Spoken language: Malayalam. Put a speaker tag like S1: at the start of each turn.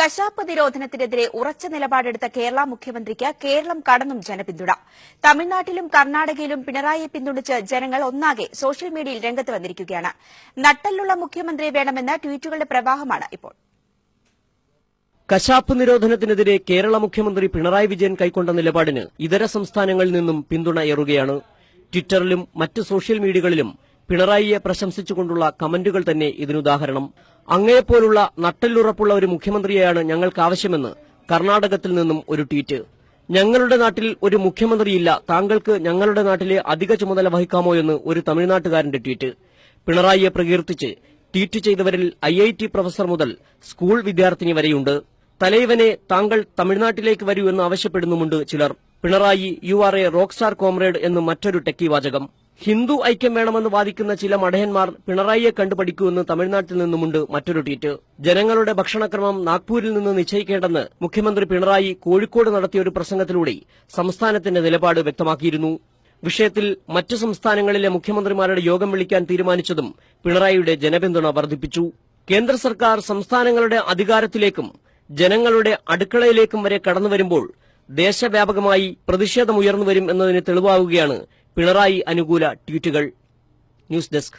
S1: കശാപ്പ് നിരോധനത്തിനെതിരെ ഉറച്ച നിലപാടെടുത്ത കേരള മുഖ്യമന്ത്രിക്ക് കേരളം കടന്നും ജനപിന്തുണ. തമിഴ്നാട്ടിലും കർണാടകയിലും പിണറായിയെ പിന്തുണച്ച് ജനങ്ങൾ ഒന്നാകെ സോഷ്യൽ മീഡിയയിൽ രംഗത്ത് വന്നിരിക്കുകയാണ്. നട്ടെല്ലുള്ള മുഖ്യമന്ത്രിയെ വേണമെന്ന ട്വീറ്റുകളുടെ പ്രവാഹമാണ് ഇപ്പോൾ.
S2: കശാപ്പ് നിരോധനത്തിനെതിരെ കേരള മുഖ്യമന്ത്രി പിണറായി വിജയൻ കൈക്കൊണ്ട നിലപാടിന് ഇതര സംസ്ഥാനങ്ങളിൽ നിന്നും പിന്തുണ ഏറുകയാണ്. ട്വിറ്ററിലും മറ്റ് സോഷ്യൽ മീഡിയകളിലും പിണറായിയെ പ്രശംസിച്ചുകൊണ്ടുള്ള കമന്റുകൾ തന്നെ ഇതിനുദാഹരണം. അങ്ങയെപ്പോലുള്ള നട്ടെല്ലുറപ്പുള്ള ഒരു മുഖ്യമന്ത്രിയെയാണ് ഞങ്ങൾക്ക് ആവശ്യമെന്ന് കർണാടകത്തിൽ നിന്നും ഒരു ട്വീറ്റ്. ഞങ്ങളുടെ നാട്ടിൽ ഒരു മുഖ്യമന്ത്രിയില്ല, താങ്കൾക്ക് ഞങ്ങളുടെ നാട്ടിലെ അധിക ചുമതല വഹിക്കാമോ എന്ന് ഒരു തമിഴ്നാട്ടുകാരന്റെ ട്വീറ്റ്. പിണറായിയെ പ്രകീർത്തിച്ച് ട്വീറ്റ് ചെയ്തവരിൽ IIT പ്രൊഫസർ മുതൽ സ്കൂൾ വിദ്യാർത്ഥിനി വരെയുണ്ട്. തലൈവനെ താങ്കൾ തമിഴ്നാട്ടിലേക്ക് വരൂ എന്ന് ആവശ്യപ്പെടുന്നുമുണ്ട് ചിലർ. Pinarayi you are A rock star comrade എന്ന് മറ്റൊരു ടെക്കി വാചകം. ഹിന്ദു ഐക്യം വേണമെന്ന് വാദിക്കുന്ന ചില മടയന്മാർ പിണറായിയെ കണ്ടുപഠിക്കുമെന്ന് തമിഴ്നാട്ടിൽ നിന്നുമുണ്ട് മറ്റൊരു ട്വീറ്റ്. ജനങ്ങളുടെ ഭക്ഷണക്രമം നാഗ്പൂരിൽ നിന്ന് നിശ്ചയിക്കേണ്ടെന്ന് മുഖ്യമന്ത്രി പിണറായി കോഴിക്കോട് നടത്തിയ ഒരു പ്രസംഗത്തിലൂടെ സംസ്ഥാനത്തിന്റെ നിലപാട് വ്യക്തമാക്കിയിരുന്നു. വിഷയത്തിൽ മറ്റു സംസ്ഥാനങ്ങളിലെ മുഖ്യമന്ത്രിമാരുടെ യോഗം വിളിക്കാൻ തീരുമാനിച്ചതും പിണറായിയുടെ ജനപിന്തുണ വർദ്ധിപ്പിച്ചു. കേന്ദ്ര സർക്കാർ സംസ്ഥാനങ്ങളുടെ അധികാരത്തിലേക്കും ജനങ്ങളുടെ അടുക്കളയിലേക്കും വരെ കടന്നുവരുമ്പോൾ ദേശവ്യാപകമായി പ്രതിഷേധമുയർന്നുവരും എന്നതിന് തെളിവാകുകയാണ് പിണറായി അനുകൂല ട്വീറ്റുകൾ. News desk.